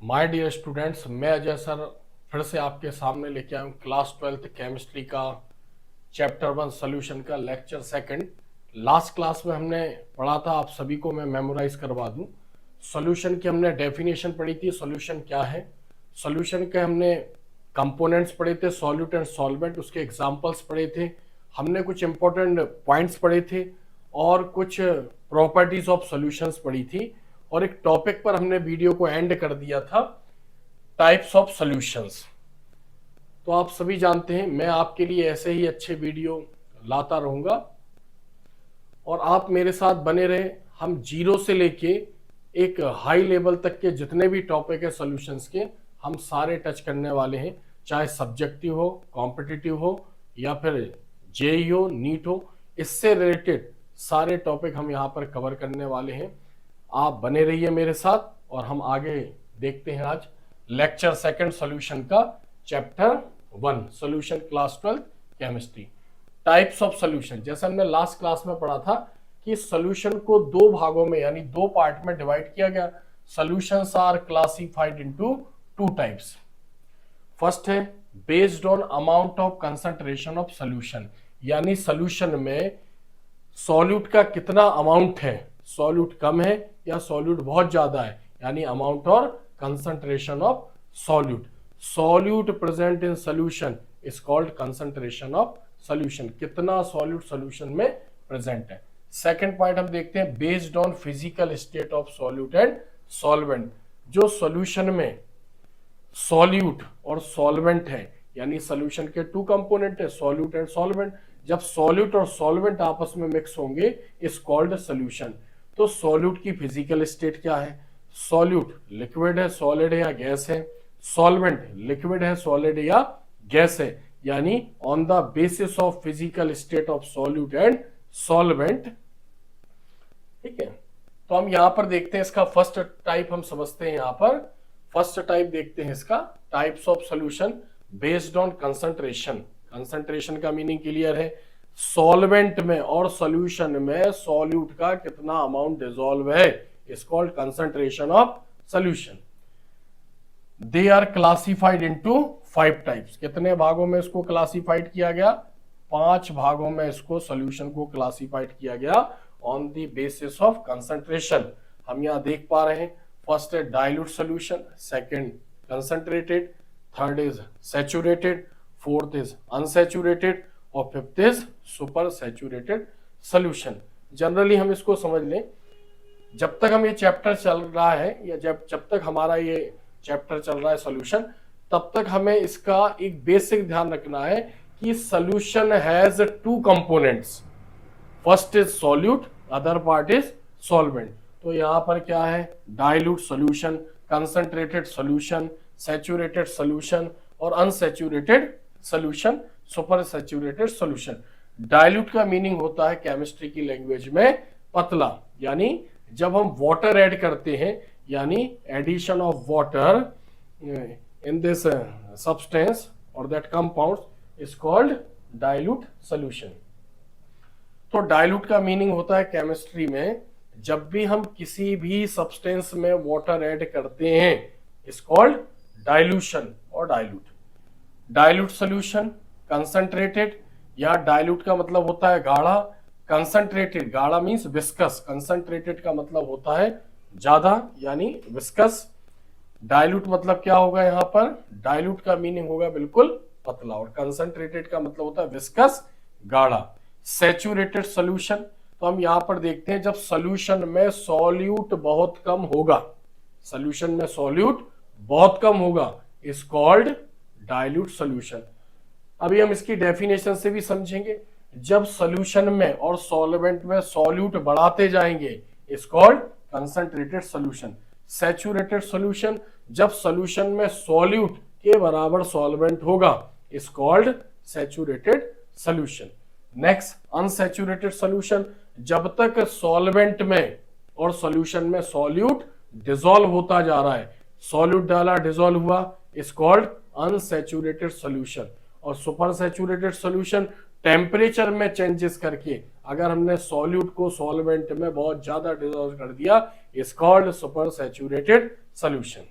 My dear students, मैं Ajay sir फिर से आपके सामने लेके आया हूँ क्लास 12th केमिस्ट्री का चैप्टर 1 सॉल्यूशन का लेक्चर सेकंड। लास्ट क्लास में हमने पढ़ा था, आप सभी को मैं मेमोराइज करवा दूं। सॉल्यूशन की हमने डेफिनेशन पढ़ी थी, सॉल्यूशन क्या है। सॉल्यूशन के हमने कंपोनेंट्स पढ़े थे, सॉल्यूट एंड सॉल्वेंट, उसके एग्जांपल्स पढ़े थे। हमने कुछ इंपॉर्टेंट पॉइंट्स पढ़े थे और कुछ प्रॉपर्टीज ऑफ सॉल्यूशंस पढ़ी थी। और एक टॉपिक पर हमने वीडियो को एंड कर दिया था, टाइप्स ऑफ सॉल्यूशंस। तो आप सभी जानते हैं मैं आपके लिए ऐसे ही अच्छे वीडियो लाता रहूंगा और आप मेरे साथ बने रहे। हम जीरो से लेके एक हाई लेवल तक के जितने भी टॉपिक है सॉल्यूशंस के, हम सारे टच करने वाले हैं, चाहे सब्जेक्टिव हो, कॉम्पिटिटिव हो या फिर जेई हो, नीट हो। इससे रिलेटेड सारे टॉपिक हम यहाँ पर कवर करने वाले हैं। आप बने रहिए मेरे साथ और हम आगे देखते हैं आज लेक्चर सेकंड सॉल्यूशन का chapter 1 solution class 12 chemistry. Types of solution, जैसे हमने लास्ट क्लास में पढ़ा था कि सॉल्यूशन को दो भागों में यानी दो पार्ट में डिवाइड किया गया। Solutions are classified into two types. First है based on amount of concentration of solution, यानी सॉल्यूशन में सॉल्यूट का कितना अमाउंट है, सॉल्यूट कम है या सॉल्यूट बहुत ज्यादा है, यानी अमाउंट और concentration of solute. Solute present in solution is called concentration of solution, कितना सॉल्यूट सॉल्यूशन में प्रेजेंट है। सेकंड पॉइंट हम देखते हैं based on physical state of solute and solvent. जो सॉल्यूशन में सॉल्यूट और सॉल्वेंट है, यानी सॉल्यूशन के टू कंपोनेंट है, सॉल्यूट एंड सॉल्वेंट। जब सॉल्यूट और सॉल्वेंट आपस में मिक्स होंगे इज कॉल्ड सॉल्यूशन। तो सॉल्यूट की फिजिकल स्टेट क्या है, सॉल्यूट लिक्विड है, सॉलिड है या गैस है, सॉल्वेंट लिक्विड है, सॉलिड है या गैस है, यानी on the basis of physical state of solute and solvent. ठीक है, तो हम यहां पर देखते हैं इसका फर्स्ट टाइप हम समझते हैं। यहां पर फर्स्ट टाइप देखते हैं इसका, types of solution based on concentration. Concentration का मीनिंग क्लियर है, सॉल्वेंट में और सॉल्यूशन में सॉल्यूट का कितना अमाउंट डिसॉल्व है is called concentration of solution. They are classified into 5 types. कितने भागों में इसको क्लासिफाइड किया गया, 5 भागों में इसको सॉल्यूशन को क्लासिफाइड किया गया on the basis of concentration. हम यहां देख पा रहे हैं, फर्स्ट है dilute solution, second concentrated, third is saturated, fourth is unsaturated और fifth is super saturated solution. Generally हम इसको समझ लें, जब तक हम ये चैप्टर चल रहा है या जब तक हमारा ये चैप्टर चल रहा है सॉल्यूशन, तब तक हमें इसका एक बेसिक ध्यान रखना है कि solution has 2 components, first is solute, other part is solvent. तो यहां पर क्या है, dilute solution, concentrated solution, saturated solution और unsaturated solution, super saturated solution. Dilute का मीनिंग होता है केमिस्ट्री की लैंग्वेज में पतला, यानी जब हम वाटर ऐड करते हैं, यानी addition of water in this substance और that compound is called dilute solution. तो डाइल्यूट का मीनिंग होता है केमिस्ट्री में जब भी हम किसी भी सब्सटेंस में वाटर ऐड करते हैं इज कॉल्ड डाइल्यूशन और डाइल्यूट। डाइल्यूट सॉल्यूशन कंसंट्रेटेड, या डाइल्यूट का मतलब होता है गाढ़ा, कंसंट्रेटेड गाढ़ा मींस विस्कस, कंसंट्रेटेड का मतलब होता है ज्यादा यानी विस्कस। डाइल्यूट मतलब क्या होगा, यहां पर डाइल्यूट का मीनिंग होगा बिल्कुल पतला और कंसंट्रेटेड का मतलब होता है विस्कस गाढ़ा। सैचुरेटेड सॉल्यूशन, तो हम यहां पर देखते हैं जब सॉल्यूशन में सॉल्यूट बहुत कम होगा, सॉल्यूशन में सॉल्यूट बहुत कम होगा इज कॉल्ड डाइल्यूट सॉल्यूशन। अभी हम इसकी डेफिनेशन से भी समझेंगे, जब सॉल्यूशन में और सॉल्वेंट में सॉल्यूट बढ़ाते जाएंगे is called concentrated solution. Saturated solution, जब सॉल्यूशन में सॉल्यूट के बराबर सॉल्वेंट होगा is called saturated solution. Next unsaturated solution, जब तक सॉल्वेंट में और सॉल्यूशन में सॉल्यूट डिसॉल्व होता जा रहा है, सॉल्यूट डाला डिसॉल्व हुआ इज कॉल्ड अनसैचुरेटेड सॉल्यूशन। और सुपर सैचुरेटेड सॉल्यूशन, टेम्परेचर में चेंजेस करके अगर हमने सॉल्यूट को सॉल्वेंट में बहुत ज्यादा डिसॉल्व कर दिया is called super saturated solution.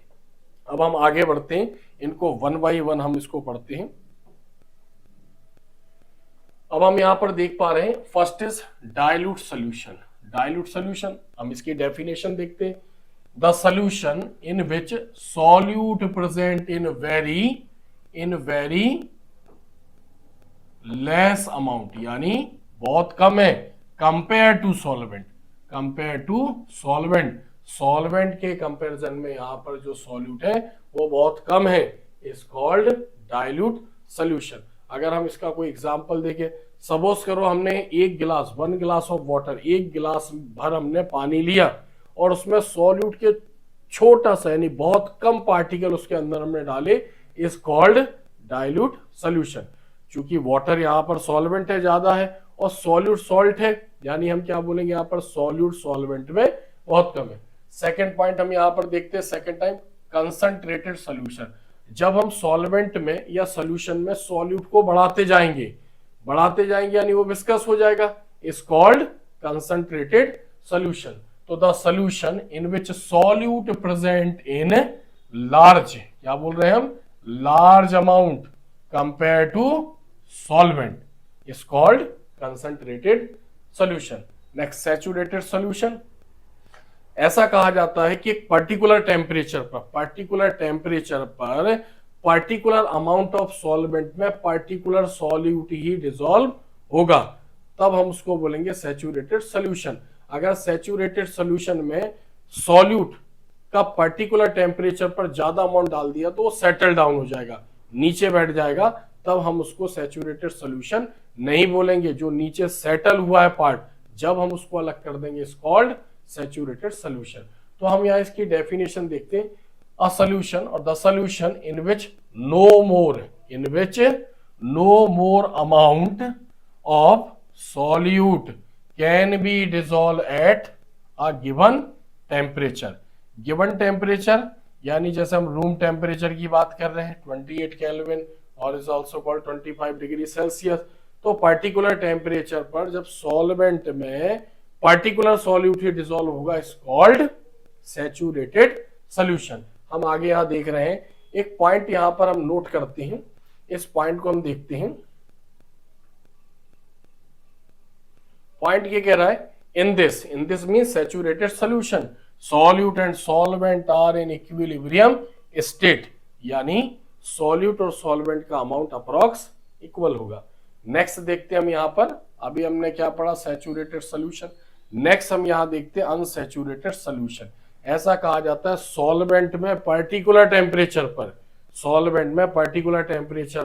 अब हम आगे बढ़ते हैं, इनको वन बाई वन हम इसको पढ़ते हैं। अब हम यहां पर देख पा रहे हैं, first is dilute solution. Dilute solution, हम इसकी डेफिनेशन देखते हैं। The solution in which solute present in very less amount, यानी बहुत कम है, कंपेयर टू सॉल्वेंट। सॉल्वेंट के कंपैरिजन में यहां पर जो सॉल्यूट है वो बहुत कम है, इज कॉल्ड डाइल्यूट सोल्यूशन। अगर हम इसका कोई एग्जांपल देखें, सपोज करो हमने एक गिलास, 1 ग्लास ऑफ वाटर, एक गिलास भर हमने पानी लिया और उसमें सॉल्यूट के छोटा सा यानी बहुत कम पार्टिकल उसके अंदर हमने डाले, इज कॉल्ड डाइल्यूट सोल्यूशन। चूंकि वाटर यहाँ पर सॉल्वेंट है, ज्यादा है, और सॉल्यूट सॉल्ट है, यानी हम क्या बोलेंगे यहाँ पर, सॉल्यूट सॉल्वेंट में बहुत कम है। सेकेंड पॉइंट हम यहाँ पर देखते हैं, सेकेंड टाइम, कंसंट्रेटेड सोल्यूशन। जब हम सॉल्वेंट में या सोल्यूशन में सॉल्यूट को बढ़ाते जाएंगे यानी वो विस्कस हो जाएगा, इज कॉल्ड कंसंट्रेटेड सोल्यूशन। तो the solution in which solute present in large, क्या बोल रहे हैं हम, large amount compare to solvent, is called concentrated solution. Next, saturated solution. ऐसा कहा जाता है कि एक पर्टिकुलर टेम्परेचर पर पर्टिकुलर अमाउंट ऑफ सॉल्वेंट में पर्टिकुलर सॉल्यूट ही डिसॉल्व होगा, तब हम उसको बोलेंगे सैचुरेटेड सोल्यूशन। अगर सैचुरेटेड सोल्यूशन में सॉल्यूट का पर्टिकुलर टेम्परेचर पर ज्यादा अमाउंट डाल दिया तो वो सेटल डाउन हो जाएगा, नीचे बैठ जाएगा, तब हम उसको सैचुरेटेड सोल्यूशन नहीं बोलेंगे। जो नीचे सेटल हुआ है पार्ट, जब हम उसको अलग कर देंगे, इज कॉल्ड सैचुरेटेड सोल्यूशन। तो हम यहां इसकी डेफिनेशन देखते हैं, अ सोल्यूशन और the solution in which no more amount of solute can be dissolve at a given temperature, यानी जैसे हम रूम टेम्परेचर की बात कर रहे हैं 28 केल्विन और is also called 25 degree Celsius. तो पर्टिकुलर टेम्परेचर पर जब सॉल्वेंट में पर्टिकुलर सॉल्यूट ही डिसॉल्व होगा, इज कॉल्ड सैचुरेटेड सोल्यूशन। हम आगे यहां देख रहे हैं, एक पॉइंट यहां पर हम नोट करते हैं, इस पॉइंट को हम देखते हैं। पॉइंट क्या कह रहा है, in this means saturated solution solute and solvent are in equilibrium state, यानी सॉल्यूट और सॉल्वेंट का अमाउंट अप्रॉक्स इक्वल होगा। नेक्स्ट देखते हैं हम यहां पर, अभी हमने क्या पढ़ा, सैचुरेटेड सोल्यूशन। नेक्स्ट हम यहां देखते हैं अनसैचुरेटेड सोल्यूशन। ऐसा कहा जाता है सॉल्वेंट में पर्टिकुलर टेम्परेचर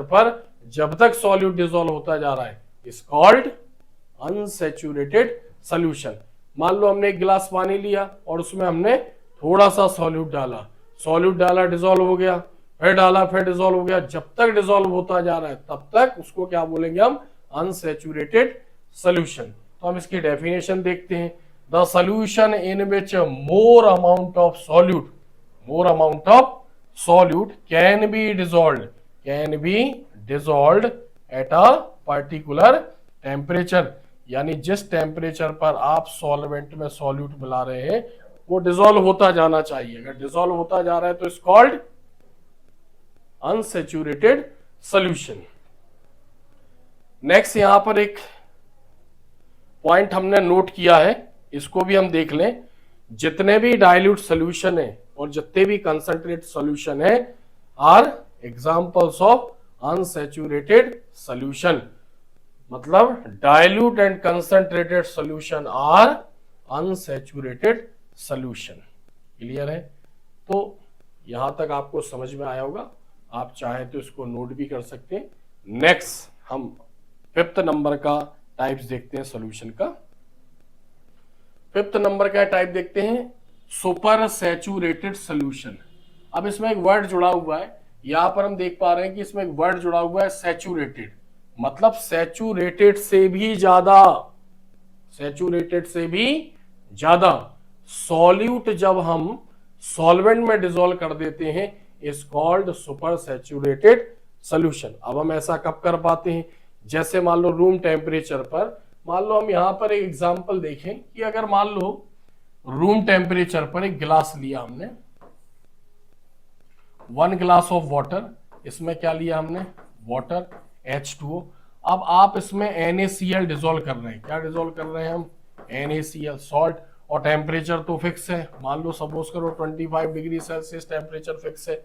पर जब तक सॉल्यूट डिसॉल्व होता जा रहा है, इज कॉल्ड अनसैचुरेटेड सोल्यूशन। मान लो हमने एक गिलास पानी लिया और उसमें हमने थोड़ा सा सॉल्यूट डाला, डिसॉल्व हो गया, फिर डाला, फिर डिसॉल्व हो गया, जब तक डिसॉल्व होता जा रहा है तब तक उसको क्या बोलेंगे हम, अनसैचुरेटेड सोल्यूशन। तो हम इसकी डेफिनेशन देखते हैं, the solution in which more amount of solute can B dissolved at a particular temperature, यानी जिस टेम्परेचर पर आप सॉल्वेंट में सॉल्यूट मिला रहे हैं वो डिसॉल्व होता जाना चाहिए। अगर डिसॉल्व होता जा रहा है तो is called unsaturated solution. Next यहां पर एक पॉइंट हमने नोट किया है, इसको भी हम देख लें। जितने भी डाइल्यूट सोल्यूशन है और जितने भी कंसंट्रेट सोल्यूशन है are examples of unsaturated solution, मतलब dilute and concentrated solution are unsaturated solution. Clear है? तो यहां तक आपको समझ में आया होगा, आप चाहे तो इसको नोट भी कर सकते हैं। नेक्स्ट हम 5th नंबर का टाइप्स देखते हैं सॉल्यूशन का। 5th नंबर का टाइप देखते हैं सुपर सैचुरेटेड सॉल्यूशन। अब इसमें एक वर्ड जुड़ा हुआ है, यहां पर हम देख पा रहे हैं कि इसमें एक वर्ड जुड़ा हुआ है सैचुरेटेड, मतलब सैचुरेटेड से भी ज्यादा सॉल्यूट जब हम सॉल्वेंट में डिसॉल्व कर देते हैं, is called super saturated solution. अब हम ऐसा कब कर पाते हैं, जैसे मान लो रूम टेम्परेचर पर, मान लो हम यहां पर एक एग्जांपल देखें कि अगर मान लो रूम टेम्परेचर पर एक गिलास लिया हमने 1 ग्लास ऑफ वाटर, इसमें क्या लिया हमने, वाटर H2O। अब आप इसमें NaCl डिजोल्व कर रहे हैं, क्या डिजोल्व कर रहे हैं हम, NaCl सॉल्ट, और टेम्परेचर तो फिक्स है, मान लो सपोज करो 25 डिग्री सेल्सियस टेम्परेचर फिक्स है।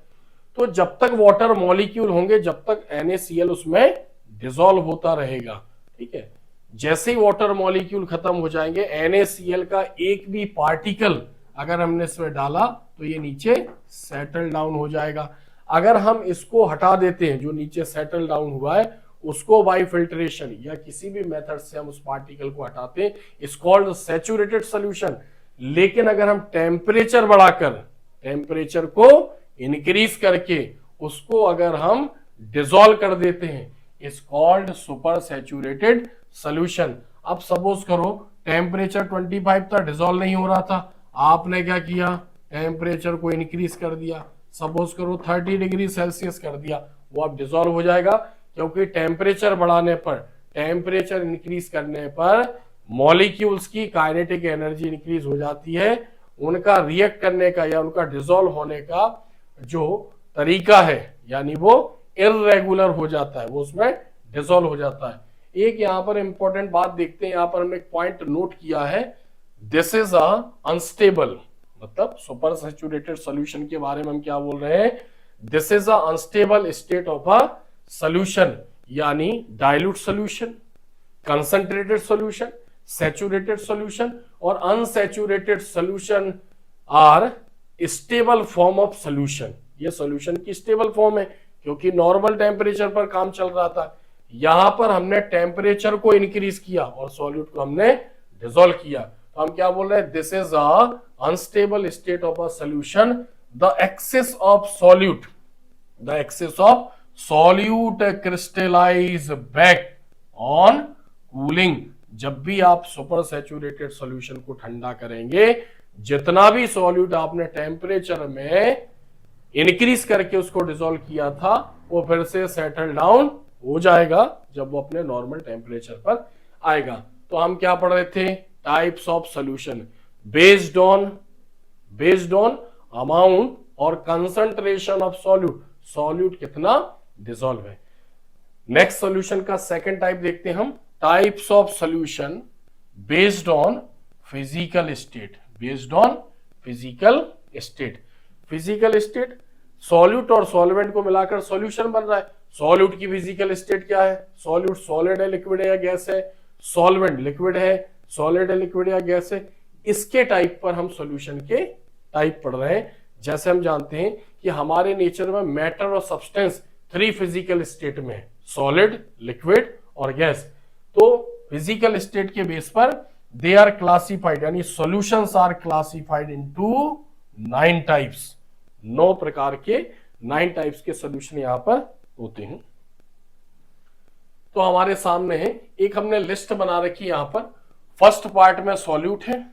तो जब तक वाटर मॉलिक्यूल होंगे जब तक NaCl उसमें डिजोल्व होता रहेगा, ठीक है। जैसे ही वाटर मॉलिक्यूल खत्म हो जाएंगे, NaCl का एक भी पार्टिकल अगर हमने इसमें डाला तो ये नीचे सेटल डाउन हो जाएगा। अगर हम इसको हटा देते हैं, जो नीचे सेटल डाउन हुआ है, उसको बाय फिल्ट्रेशन या किसी भी मेथड से हम उस पार्टिकल को हटाते हैं, इज कॉल्ड सैचुरेटेड सॉल्यूशन। लेकिन अगर हम टेम्परेचर बढ़ाकर, टेम्परेचर को इंक्रीज करके उसको अगर हम डिसॉल्व कर देते हैं, is called super saturated solution. अब सपोज करो टेम्परेचर 25 था, डिसॉल्व नहीं हो रहा था, आपने क्या किया, टेम्परेचर को इंक्रीज कर दिया, सपोज करो 30 डिग्री सेल्सियस कर दिया, वो अब डिसॉल्व हो जाएगा। क्योंकि टेम्परेचर बढ़ाने पर, टेम्परेचर इंक्रीज करने पर मॉलिक्यूल्स की काइनेटिक एनर्जी इंक्रीज हो जाती है, उनका रिएक्ट करने का या उनका डिसॉल्व होने का जो तरीका है यानी वो इररेगुलर हो जाता है, वो उसमें डिसॉल्व हो जाता है। एक यहां पर इंपॉर्टेंट बात देखते हैं, यहां पर हमने एक पॉइंट नोट किया है, दिस इज अनस्टेबल, मतलब सुपर सैचुरेटेड सॉल्यूशन के बारे में हम क्या बोल रहे हैं, this is unstable state of a solution, यानी dilute solution, concentrated solution, saturated solution और unsaturated solution are stable form of solution. ये सॉल्यूशन की स्टेबल फॉर्म है क्योंकि नॉर्मल टेम्परेचर पर काम चल रहा था। यहां पर हमने टेम्परेचर को इंक्रीज किया और सॉल्यूट को हमने डिसॉल्व किया, तो हम क्या बोल रहे हैं, this is a unstable state of a solution, the excess of solute, the excess of solute crystallize back on cooling. जब भी आप सुपर सैचुरेटेड सॉल्यूशन को ठंडा करेंगे, जितना भी सॉल्यूट आपने टेम्परेचर में इंक्रीज करके उसको डिसॉल्व किया था, वो फिर से सेटल डाउन हो जाएगा जब वो अपने नॉर्मल टेम्परेचर पर आएगा। तो हम क्या पढ़ रहे थे, types of solution based on amount और कंसंट्रेशन ऑफ सॉल्यूट, सॉल्यूट कितना डिसॉल्व है। नेक्स्ट सॉल्यूशन का सेकंड टाइप देखते हैं हम, types of solution based on physical state, based on physical state. Physical state, solute और सॉल्वेंट को मिलाकर सॉल्यूशन बन रहा है। सॉल्यूट की फिजिकल स्टेट क्या है, सॉल्यूट सॉलिड है, लिक्विड है या गैस है, सॉल्वेंट लिक्विड है, सॉलिड है, लिक्विड या गैस है। इसके टाइप पर हम सॉल्यूशन के टाइप पढ़ रहे हैं। जैसे हम जानते हैं कि हमारे नेचर में मैटर और सब्सटेंस 3 फिजिकल स्टेट में है, सॉलिड, लिक्विड और गैस। तो फिजिकल स्टेट के बेस पर दे आर क्लासिफाइड, यानी solutions are classified into 9 types, 9 प्रकार के 9 टाइप्स के सॉल्यूशन यहां पर होते हैं। तो हमारे सामने है एक हमने लिस्ट बना रखी, यहां पर फर्स्ट पार्ट में सॉल्यूट है,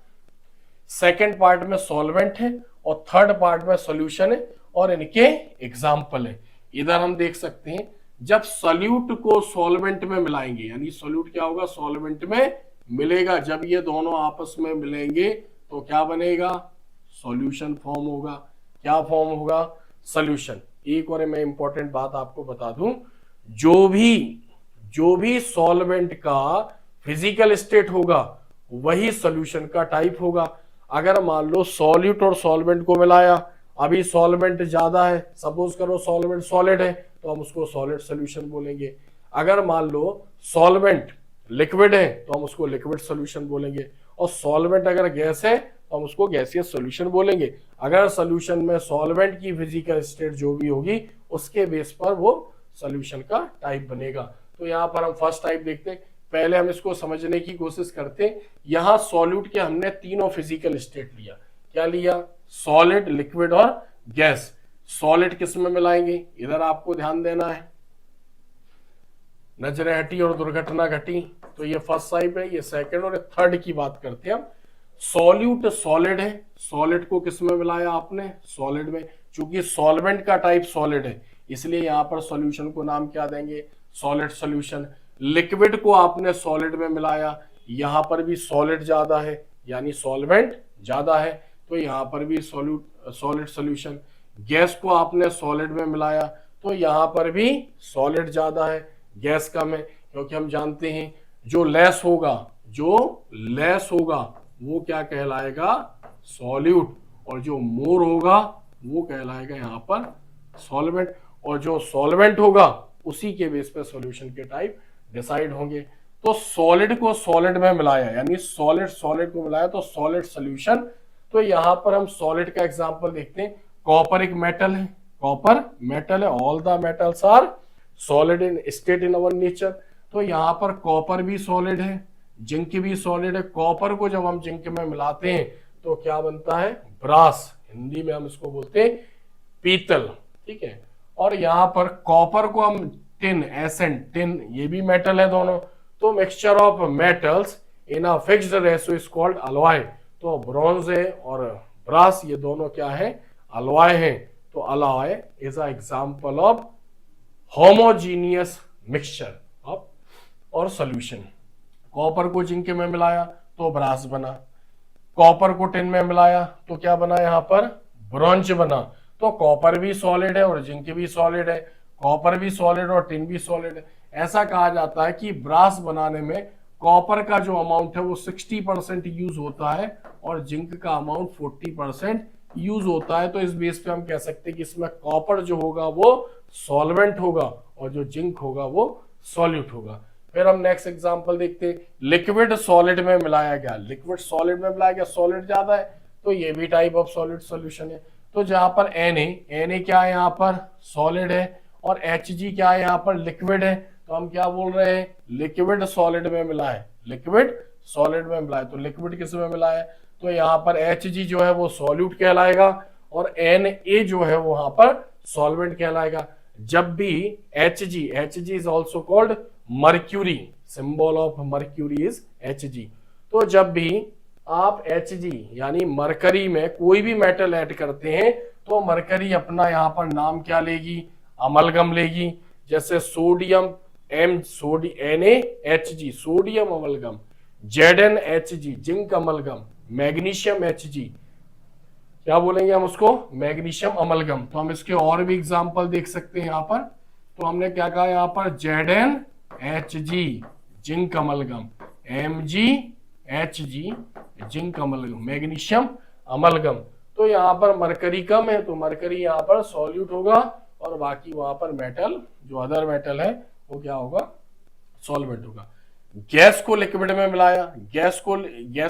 सेकंड पार्ट में सॉल्वेंट है और थर्ड पार्ट में सॉल्यूशन है और इनके एग्जाम्पल है। इधर हम देख सकते हैं जब सॉल्यूट को सॉल्वेंट में मिलाएंगे, यानी सॉल्यूट क्या होगा, सॉल्वेंट में मिलेगा, जब ये दोनों आपस में मिलेंगे तो क्या बनेगा, सॉल्यूशन फॉर्म होगा। क्या फॉर्म होगा, सॉल्यूशन। एक और मैं इंपॉर्टेंट बात आपको बता दूं, जो भी सॉल्वेंट का फिजिकल स्टेट होगा वही सॉल्यूशन का टाइप होगा। अगर मान लो सॉल्यूट और सॉल्वेंट को मिलाया, अभी सॉल्वेंट ज्यादा है, सपोज करो सॉल्वेंट सॉलिड है तो हम उसको सॉलिड सॉल्यूशन बोलेंगे। अगर मान लो सॉल्वेंट लिक्विड है तो हम उसको लिक्विड सॉल्यूशन बोलेंगे, और सॉल्वेंट अगर गैस है तो हम उसको गैसियस सॉल्यूशन बोलेंगे। अगर सॉल्यूशन में सॉल्वेंट की फिजिकल स्टेट जो भी होगी उसके बेस पर वो सॉल्यूशन का टाइप बनेगा। तो यहाँ पर हम फर्स्ट टाइप देखते हैं। पहले हम इसको समझने की कोशिश करते हैं। यहाँ सॉल्यूट के हमने तीनों फिजिकल स्टेट लिया, क्या लिया, सॉलिड, लिक्विड और गैस। सॉलिड किस में मिलाएंगे, इधर आपको ध्यान देना है, नजरें हटी और दुर्घटना घटी। तो ये फर्स्ट टाइप है, ये सेकंड और थर्ड की बात करते हैं हम। सॉल्यूट सॉलिड है, सॉलिड को किस में मिलाया आपने, सॉलिड में। चूंकि सॉल्वेंट का टाइप सॉलिड है इसलिए यहां पर सॉल्यूशन को नाम क्या देंगे, सॉलिड सॉल्यूशन। लिक्विड को आपने सॉलिड में मिलाया, यहां पर भी सॉलिड ज्यादा है यानी सॉल्वेंट ज्यादा है, तो यहां पर भी सॉलिड सॉल्यूशन। गैस को आपने सॉलिड में मिलाया तो यहां पर भी सॉलिड ज्यादा है, गैस कम है, क्योंकि हम जानते हैं जो लेस होगा, जो लेस होगा वो क्या कहलाएगा, सॉल्यूट, और जो मोर होगा वो कहलाएगा यहाँ पर सॉल्वेंट, और जो सॉल्वेंट होगा उसी के बेस पे सॉल्यूशन के टाइप डिसाइड होंगे। तो सॉलिड को सॉलिड में मिलाया, यानी सॉलिड सॉलिड को मिलाया तो सॉलिड सॉल्यूशन। तो यहां पर हम सॉलिड का एग्जांपल देखते हैं। कॉपर एक मेटल है, कॉपर मेटल है, all the metals are solid in state in our nature. तो यहाँ पर कॉपर भी सॉलिड है, जिंक भी सॉलिड है। कॉपर को जब हम जिंक में मिलाते हैं तो क्या बनता है, ब्रास, हिंदी में हम इसको बोलते हैं पीतल, ठीक है। और यहाँ पर कॉपर को हम टिन, एसन टिन, ये भी मेटल है दोनों। तो mixture of metals in a fixed ratio is called alloy. तो ब्रॉन्ज है और ब्रास, ये दोनों क्या है, अलॉय है। तो alloy is a example of homogeneous mixture of और सॉल्यूशन। कॉपर को जिंक में मिलाया तो ब्रास बना, कॉपर को टिन में मिलाया तो क्या बना, यहाँ पर ब्रॉन्ज बना। तो कॉपर भी सॉलिड है और जिंक भी सॉलिड है, कॉपर भी सॉलिड और टिन भी सॉलिड है। ऐसा कहा जाता है कि ब्रास बनाने में कॉपर का जो अमाउंट है वो 60% यूज होता है और जिंक का अमाउंट 40% यूज होता है। तो इस बेस पे हम कह सकते हैं कि इसमें कॉपर जो होगा वो सॉल्वेंट होगा और जो जिंक होगा वो सॉल्यूट होगा। फिर हम नेक्स्ट एग्जांपल देखते हैं, लिक्विड सॉलिड में मिलाया गया, लिक्विड सॉलिड में मिलाया गया, सॉलिड ज्यादा है तो ये भी टाइप ऑफ सॉलिड सॉल्यूशन है। तो जहां पर Na क्या है, यहाँ पर सॉलिड है, और Hg क्या है, यहाँ पर लिक्विड है। तो हम क्या बोल रहे हैं, लिक्विड सॉलिड में मिला है, लिक्विड सॉलिड में मिला है। तो लिक्विड किस में मिला है, तो यहाँ पर Hg जो है वो सॉल्यूट कहलाएगा और Na जो है वो वहां पर सॉल्वेंट कहलाएगा। जब भी Hg is also called mercury, symbol of mercury is Hg। तो जब भी आप Hg यानी मरकरी में कोई भी मेटल ऐड करते हैं तो मरकरी अपना यहाँ पर नाम क्या लेगी, अमलगम लेगी। जैसे sodium NaHg sodium amalgam, ZnHg zinc amalgam, magnesium Hg क्या बोलेंगे हम उसको, मैग्नीशियम अमलगम। तो हम इसके और भी एग्जांपल देख सकते हैं यहाँ पर। तो हमने क्या कहा यहाँ पर, ZnHg zinc amalgam, MgHg zinc amalgam, magnesium amalgam. तो यहाँ पर मरकरी कम है तो मरकरी यहाँ पर सॉल्यूट होगा और बाकी वहां पर मेटल जो अदर मेटल है वो क्या होगा, सॉल्वेंट होगा। गैस को लिक्विड में मिलाया, गैस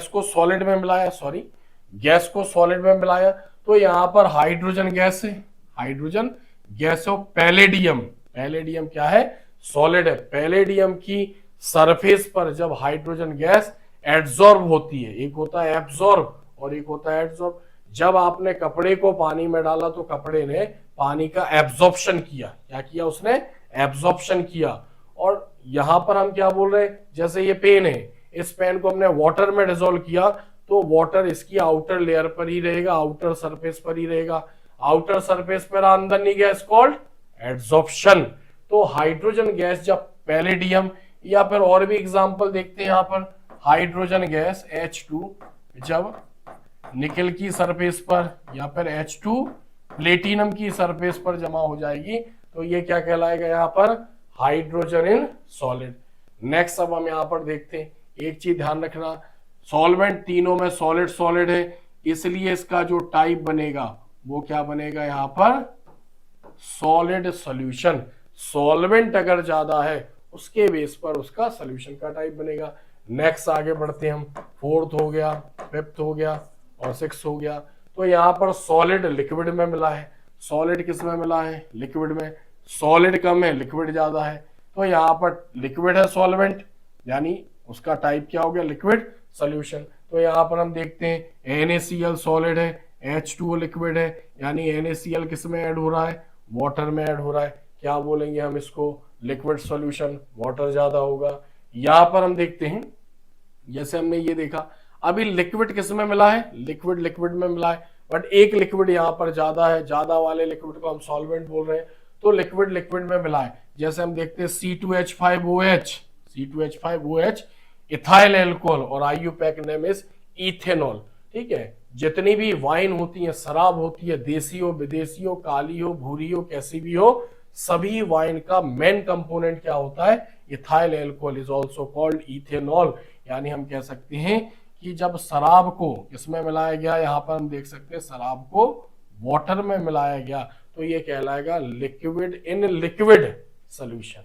को सॉलिड में मिलाया, सॉरी गैस को सॉलिड में मिलाया तो यहाँ पर हाइड्रोजन गैस है, hydrogen gas off palladium, palladium क्या है, सॉलिड है। पैलेडियम की सरफेस पर जब हाइड्रोजन गैस एब्जॉर्ब होती है, एक होता है एब्जॉर्ब और एक होता है एड्सॉर्ब। जब आपने कपड़े को पानी में डाला तो कपड़े ने पानी का एब्जॉर्प्शन किया, क्या किया उसने, एब्जॉर्प्शन किया। और यहां पर हम क्या बोल रहे हैं, जैसे ये पेन है, इस पेन को हमने वाटर में डिसॉल्व किया तो वाटर इसकी आउटर लेयर पर ही रहेगा, आउटर सरफेस पर ही रहेगा। आउटर सरफेस पर अंदर नहीं गैस कॉल्ड एड्सॉर्प्शन। तो हाइड्रोजन गैस जब पैलेडियम, या फिर और भी एग्जांपल देखते हैं यहाँ पर, हाइड्रोजन गैस H2 जब निकल की सरफेस पर या फिर H2 प्लेटिनम की सरफेस पर जमा हो जाएगी तो ये क्या कहलाएगा, यहाँ पर हाइड्रोजन इन सॉलिड। नेक्स्ट अब हम यहाँ पर देखते हैं, एक चीज ध्यान रखना, सॉल्वेंट तीनों में सॉलिड सॉलिड है, इसलिए इसका जो टाइप बनेगा वो क्या बनेगा, यहाँ पर सॉलिड सॉल्यूशन। सॉल्वेंट अगर ज्यादा है उसके बेस पर उसका सॉल्यूशन का टाइप बनेगा। नेक्स्ट आगे बढ़ते हैं हम, फोर्थ हो गया, फिफ्थ हो गया और सिक्स हो गया। तो यहाँ पर सॉलिड लिक्विड में मिला है, सॉलिड किस में मिला है, लिक्विड में। सॉलिड कम है, लिक्विड ज्यादा है, तो यहाँ पर लिक्विड है सॉल्वेंट, यानी उसका टाइप क्या हो गया, लिक्विड सॉल्यूशन। तो यहाँ पर हम देखते हैं NaCl सॉलिड है, H2O लिक्विड है, यानी NaCl किस में ऐड हो रहा है, वाटर में ऐड हो रहा है। क्या बोलेंगे हम इसको, लिक्विड सॉल्यूशन, वाटर ज्यादा होगा। यहाँ पर हम देखते हैं, जैसे हमने ये देखा अभी लिक्विड किस में मिला है, लिक्विड लिक्विड में मिला है, बट एक लिक्विड यहाँ पर ज्यादा है, ज्यादा वाले लिक्विड को हम सॉल्वेंट बोल रहे हैं, तो लिक्विड लिक्विड में मिला है। जैसे हम देखते हैं C2H5OH, C2H5OH इथाइल एल्कोहल और IUPAC नेम इज इथेनॉल, ठीक है। जितनी भी वाइन होती है, शराब होती है, देसी हो, विदेशी हो, काली हो, भूरी हो, कैसी भी हो, सभी वाइन का मेन कंपोनेंट क्या होता है? Ethyl alcohol is also called ethanol. यानी हम कह सकते हैं कि जब शराब को किसमें मिलाया गया, यहाँ पर हम देख सकते हैं शराब को वाटर में मिलाया गया, तो ये कहलाएगा लिक्विड इन लिक्विड सोल्यूशन।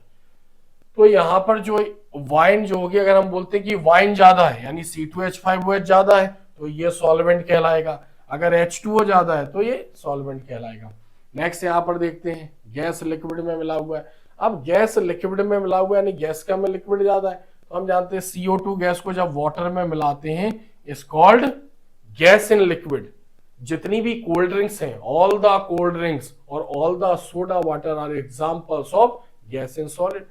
तो यहाँ पर जो वाइन जो होगी, अगर हम बोलते हैं कि वाइन ज्यादा है यानी C2H5OH ज्यादा है, तो ये सॉल्वेंट कहलाएगा। अगर H2O ज्यादा है तो ये सॉल्वेंट कहलाएगा। नेक्स्ट यहाँ पर देखते हैं गैस लिक्विड में मिला हुआ है। अब गैस लिक्विड में मिला हुआ है यानी गैस का में लिक्विड ज्यादा है, तो हम जानते हैं CO2 गैस को जब वाटर में मिलाते हैं is called gas in liquid. जितनी भी कोल्ड ड्रिंक्स हैं, ऑल द कोल्ड ड्रिंक्स और all the soda water are examples of gas in solid.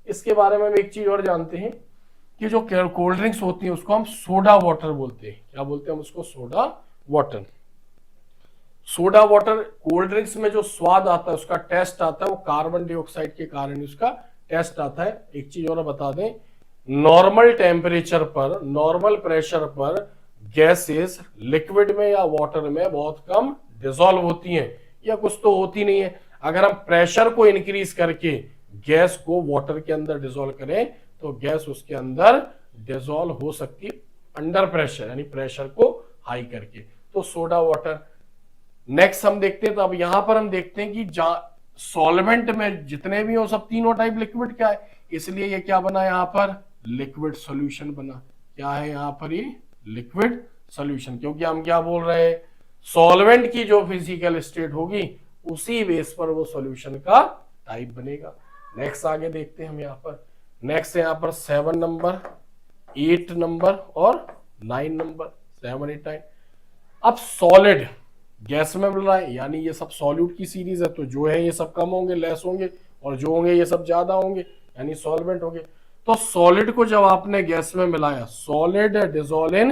इसके बारे में हम एक चीज और जानते हैं कि जो कोल्ड ड्रिंक्स होती हैं उसको हम सोडा वाटर बोलते हैं। क्या बोलते हैं हम उसको? Soda water. Soda water cold drinks में जो स्वाद आता है, उसका टेस्ट आता है, वो कार्बन डाइऑक्साइड के कारण उसका टेस्ट आता है। एक चीज और बता दें, नॉर्मल टेम्परेचर पर, नॉर्मल प्रेशर पर गैसेस लिक्विड में या वाटर में बहुत कम डिसॉल्व होती हैं या कुछ तो होती नहीं है। अगर हम प्रेशर को इंक्रीज करके गैस को वाटर के अंदर डिसॉल्व करें तो गैस उसके अंदर डिसॉल्व हो सकती है अंडर प्रेशर, यानी प्रेशर को हाई करके। तो सोडा वाटर। नेक्स्ट हम देखते हैं, तो अब यहां पर हम देखते हैं कि सॉल्वेंट में जितने भी हो सब तीनों टाइप लिक्विड क्या है, इसलिए ये क्या बना यहां पर? लिक्विड सॉल्यूशन बना। क्या है यहां पर? ये लिक्विड सॉल्यूशन। क्योंकि हम क्या बोल रहे हैं, सॉल्वेंट की जो फिजिकल स्टेट होगी उसी बेस पर वो सॉल्यूशन का टाइप बनेगा। नेक्स्ट आगे देखते हैं हम यहाँ पर। नेक्स्ट है यहाँ पर 7 नंबर, 8 नंबर और 9 नंबर, 7, 8, 9। अब सॉलिड गैस में मिल रहा है यानी ये सब सॉल्यूट की सीरीज है, तो जो है ये सब कम होंगे, लेस होंगे, और जो होंगे ये सब ज्यादा होंगे यानी सॉल्वेंट होंगे। तो सॉलिड को जब आपने गैस में मिलाया, सॉलिड डिसॉल्व इन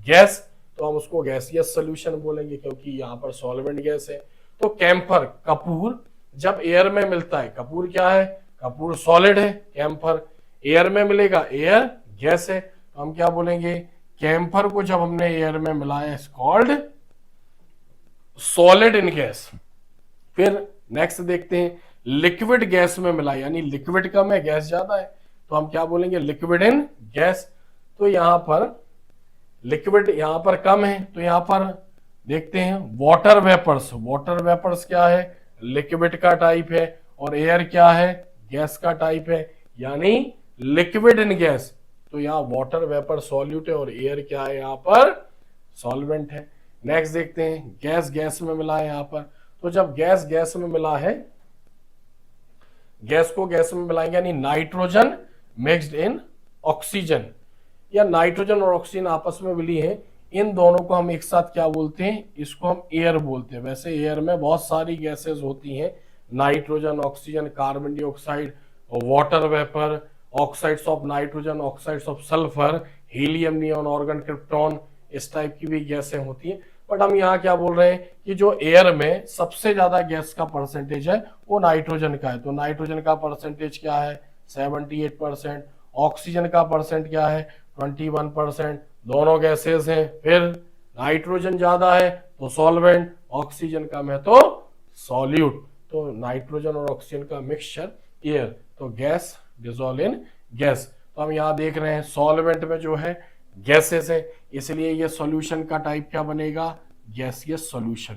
गैस, तो हम उसको गैसियस सोल्यूशन बोलेंगे क्योंकि यहाँ पर सॉल्वेंट गैस है। तो कैम्फर, कपूर जब एयर में मिलता है, कपूर क्या है? कपूर सॉलिड है। कैम्फर एयर में मिलेगा, एयर गैस है, तो हम क्या बोलेंगे? कैम्फर को जब हमने एयर में मिलाया is called solid in gas. फिर नेक्स्ट देखते हैं, लिक्विड गैस में मिला यानी लिक्विड कम है, गैस ज्यादा है, तो हम क्या बोलेंगे? Liquid in gas. तो यहां पर लिक्विड यहां पर कम है, तो यहां पर देखते हैं वाटर वेपर्स। वाटर वेपर्स क्या है? लिक्विड का टाइप है, और एयर क्या है? गैस का टाइप है, यानी लिक्विड इन गैस। तो यहाँ वाटर वेपर सॉल्यूट है और एयर क्या है? यहाँ पर सॉल्वेंट है। नेक्स्ट देखते हैं, गैस गैस में मिला है यहाँ पर। तो जब गैस गैस में मिला है, गैस को गैस में मिलाएंगे यानी नाइट्रोजन मिक्स्ड इन ऑक्सीजन, या नाइट्रोजन और ऑक्सीजन आपस में मिली है, इन दोनों को हम एक साथ क्या बोलते हैं? इसको हम एयर बोलते हैं। वैसे एयर में बहुत सारी गैसेस होती हैं, nitrogen, oxygen, carbon dioxide, water vapour, oxides of nitrogen, oxides of sulphur, helium, neon, organ, krypton, इस टाइप की भी गैसें होती हैं। बट हम यहाँ क्या बोल रहे हैं कि जो एयर में सबसे ज्यादा गैस का परसेंटेज है वो नाइट्रोजन का है। तो नाइट्रोजन का परसेंटेज क्या है? 78%। ऑक्सीजन का परसेंट क्या है? 21%। दोनों गैसेस हैं। फिर नाइट्रोजन ज्यादा है तो सॉल्वेंट, ऑक्सीजन कम है तो सॉल्यूट। तो नाइट्रोजन और ऑक्सीजन का मिक्सचर एयर, तो गैस डिसॉल्व इन गैस। तो हम यहाँ देख रहे हैं सॉल्वेंट में जो है गैसेस है, इसलिए ये सॉल्यूशन का टाइप क्या बनेगा? Gaseous solution.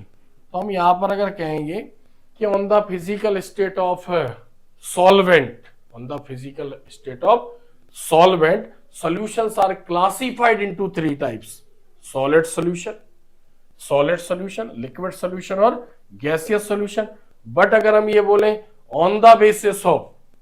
तो हम यहाँ पर अगर कहेंगे कि on the physical state of solvent, on the physical state of solvent, solutions are classified into 3 types: solid solution, liquid solution और gaseous solution। बट अगर हम ये बोलें on the basis of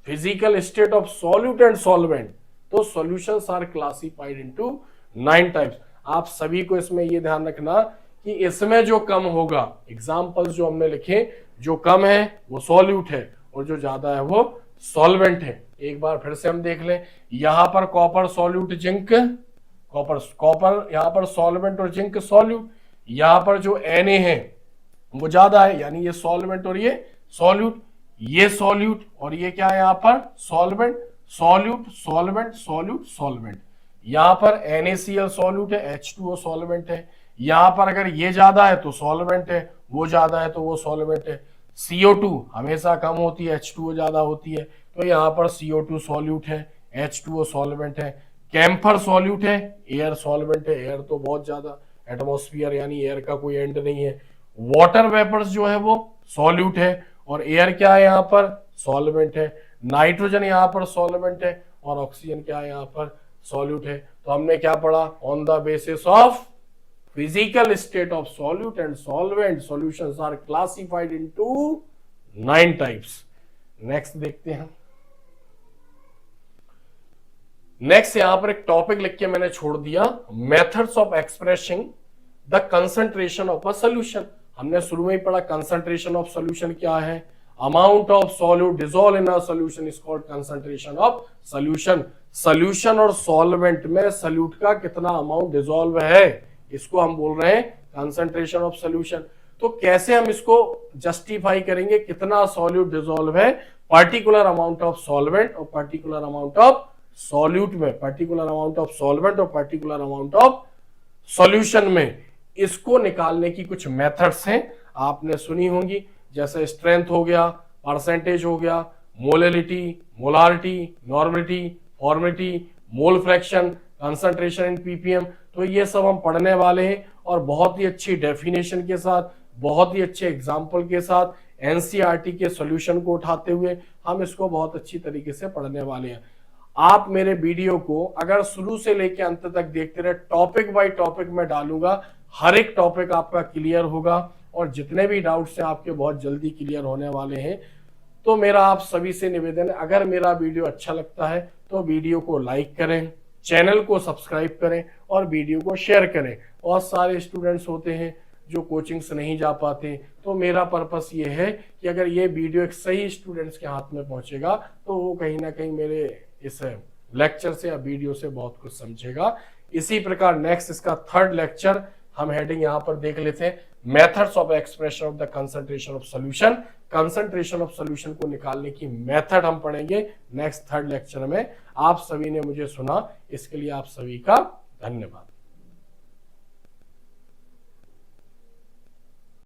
physical state of solute and solvent, तो solutions are classified into 9 types। आप सभी को इसमें ये ध्यान रखना कि इसमें जो कम होगा, एग्जाम्पल्स जो हमने लिखे, जो कम है वो सॉल्यूट है और जो ज्यादा है वो सॉल्वेंट है। एक बार फिर से हम देख लें, यहां पर कॉपर सॉल्यूट, जिंक कॉपर यहां पर सॉल्वेंट और जिंक सॉल्यूट। यहां पर जो Na है वो ज्यादा है यानी ये सॉल्वेंट और ये सॉल्यूट, ये सॉल्यूट और ये क्या है? यहां पर solvent, solute, solvent, solute, solvent. यहां पर NaCl सॉल्यूट है, H2O सॉल्वेंट है। यहां पर अगर ये ज्यादा है तो सॉल्वेंट है, वो ज्यादा है तो वो सॉल्वेंट है। CO2 हमेशा कम होती है, H2O ज्यादा होती है, तो यहाँ पर CO2 सॉल्यूट है, H2O सॉल्वेंट है। कैम्फर सॉल्यूट है, एयर सॉल्वेंट है, एयर तो बहुत ज्यादा, एटमॉस्फेयर यानी एयर का कोई एंड नहीं है। वाटर वेपर्स जो है वो सॉल्यूट है, और एयर क्या है यहाँ पर, सॉल्वेंट है। नाइट्रोजन यहाँ पर सॉल्वेंट है, और ऑक्सीजन क्या है यहाँ पर, सॉल्यूट है। तो हमने क्या पढ़ा, on the basis of physical state of solute and solvent, solutions are classified into 9 types. Next देखते हैं। नेक्स्ट यहां पर एक टॉपिक लिख के मैंने छोड़ दिया, methods of expressing the concentration of a solution. हमने शुरू में ही पढ़ा कंसंट्रेशन ऑफ सोल्यूशन क्या है, amount of solute dissolve in a solution is called concentration of solution. Solution और सॉल्वेंट में सोल्यूट का कितना अमाउंट डिसॉल्व है, इसको हम बोल रहे हैं कंसंट्रेशन ऑफ सोल्यूशन। तो कैसे हम इसको जस्टिफाई करेंगे, कितना सॉल्यूट डिसॉल्व है पर्टिकुलर अमाउंट ऑफ सॉल्वेंट और पर्टिकुलर अमाउंट ऑफ सॉल्यूट में, पर्टिकुलर अमाउंट ऑफ सॉल्वेंट और पर्टिकुलर अमाउंट ऑफ सॉल्यूशन में, इसको निकालने की कुछ मेथड्स हैं, आपने सुनी होंगी। जैसे स्ट्रेंथ हो गया, परसेंटेज हो गया, molality, molarity, normality, formality, mole fraction, concentration in ppm। तो ये सब हम पढ़ने वाले हैं, और बहुत ही अच्छी डेफिनेशन के साथ, बहुत ही अच्छे एग्जाम्पल के साथ, एनसीईआरटी के सॉल्यूशन को उठाते हुए हम इसको बहुत अच्छी तरीके से पढ़ने वाले हैं। आप मेरे वीडियो को अगर शुरू से लेकर अंत तक देखते रहे, टॉपिक बाय टॉपिक में डालूंगा, हर एक टॉपिक आपका क्लियर होगा, और जितने भी डाउट्स हैं आपके बहुत जल्दी क्लियर होने वाले हैं। तो मेरा आप सभी से निवेदन है, अगर मेरा वीडियो अच्छा लगता है तो वीडियो को लाइक करें, चैनल को सब्सक्राइब करें, और वीडियो को शेयर करें। बहुत सारे स्टूडेंट्स होते हैं जो कोचिंग से नहीं जा पाते, तो मेरा पर्पस ये है कि अगर ये वीडियो एक सही स्टूडेंट्स के हाथ में पहुंचेगा तो वो कहीं ना कहीं मेरे इस लेक्चर से या वीडियो से बहुत कुछ समझेगा। इसी प्रकार नेक्स्ट इसका थर्ड लेक्चर हम हेडिंग यहां पर देख लेते हैं, methods of expression of the concentration of solution. Concentration of solution को निकालने की मेथड हम पढ़ेंगे नेक्स्ट थर्ड लेक्चर में। आप सभी ने मुझे सुना, इसके लिए आप सभी का धन्यवाद।